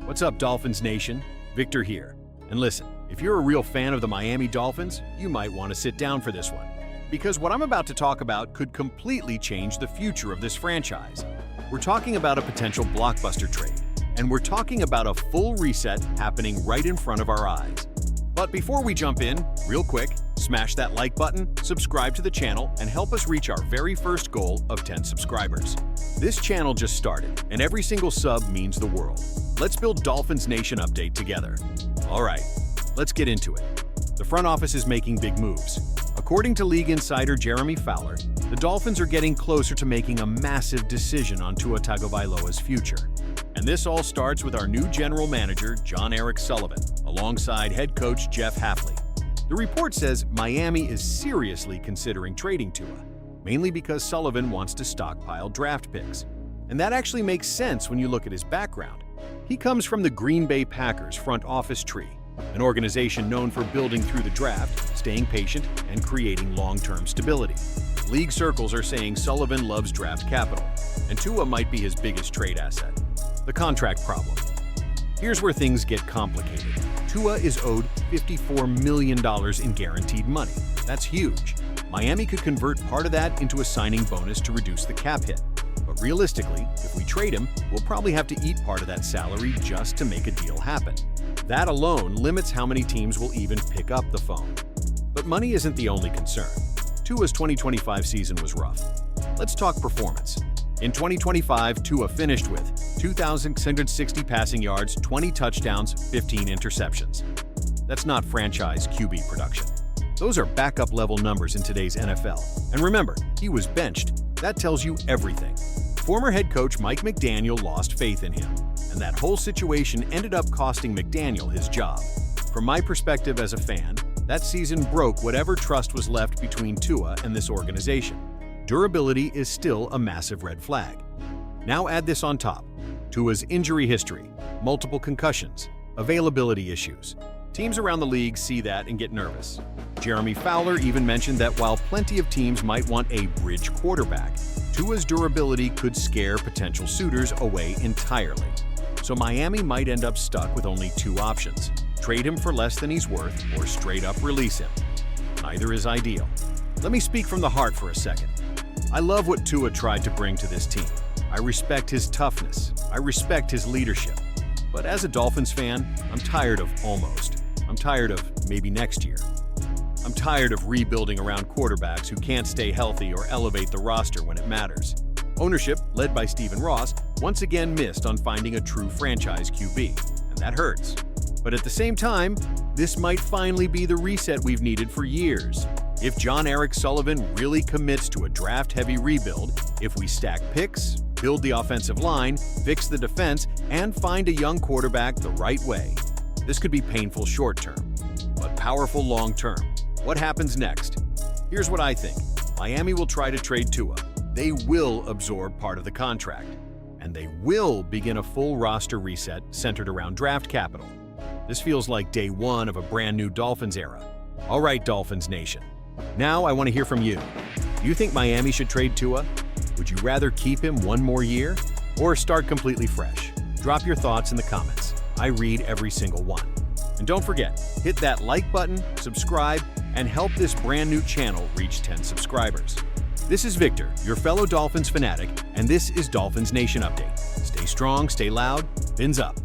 What's up, Dolphins Nation? Victor here. And listen, if you're a real fan of the Miami Dolphins, you might want to sit down for this one. Because what I'm about to talk about could completely change the future of this franchise. We're talking about a potential blockbuster trade, and we're talking about a full reset happening right in front of our eyes. But before we jump in, real quick, smash that like button, subscribe to the channel, and help us reach our very first goal of 10 subscribers. This channel just started, and every single sub means the world. Let's build Dolphins Nation update together. All right, let's get into it. The front office is making big moves. According to league insider Jeremy Fowler, the Dolphins are getting closer to making a massive decision on Tua Tagovailoa's future. And this all starts with our new general manager, John Eric Sullivan, alongside head coach Jeff Hafley. The report says Miami is seriously considering trading Tua, mainly because Sullivan wants to stockpile draft picks. And that actually makes sense when you look at his background. He comes from the Green Bay Packers front office tree, an organization known for building through the draft, staying patient, and creating long-term stability. League circles are saying Sullivan loves draft capital, and Tua might be his biggest trade asset. The contract problem. Here's where things get complicated. Tua is owed $54 million in guaranteed money. That's huge. Miami could convert part of that into a signing bonus to reduce the cap hit. But realistically, if we trade him, we'll probably have to eat part of that salary just to make a deal happen. That alone limits how many teams will even pick up the phone. But money isn't the only concern. Tua's 2025 season was rough. Let's talk performance. In 2025, Tua finished with 2,660 passing yards, 20 touchdowns, 15 interceptions. That's not franchise QB production. Those are backup-level numbers in today's NFL. And remember, he was benched. That tells you everything. Former head coach Mike McDaniel lost faith in him, and that whole situation ended up costing McDaniel his job. From my perspective as a fan, that season broke whatever trust was left between Tua and this organization. Durability is still a massive red flag. Now add this on top. Tua's injury history, multiple concussions, availability issues. Teams around the league see that and get nervous. Jeremy Fowler even mentioned that while plenty of teams might want a bridge quarterback, Tua's durability could scare potential suitors away entirely. So Miami might end up stuck with only two options: trade him for less than he's worth or straight up release him. Neither is ideal. Let me speak from the heart for a second. I love what Tua tried to bring to this team. I respect his toughness. I respect his leadership. But as a Dolphins fan, I'm tired of almost. I'm tired of maybe next year. I'm tired of rebuilding around quarterbacks who can't stay healthy or elevate the roster when it matters. Ownership, led by Stephen Ross, once again missed on finding a true franchise QB, and that hurts. But at the same time, this might finally be the reset we've needed for years. If John Eric Sullivan really commits to a draft-heavy rebuild, if we stack picks, build the offensive line, fix the defense, and find a young quarterback the right way, this could be painful short-term, but powerful long-term. What happens next? Here's what I think. Miami will try to trade Tua. They will absorb part of the contract, and they will begin a full roster reset centered around draft capital. This feels like day one of a brand new Dolphins era. All right, Dolphins Nation. Now I want to hear from you. Do you think Miami should trade Tua? Would you rather keep him one more year or start completely fresh? Drop your thoughts in the comments. I read every single one. And don't forget, hit that like button, subscribe, and help this brand new channel reach 10 subscribers. This is Victor, your fellow Dolphins fanatic, and this is Dolphins Nation Update. Stay strong, stay loud, fins up.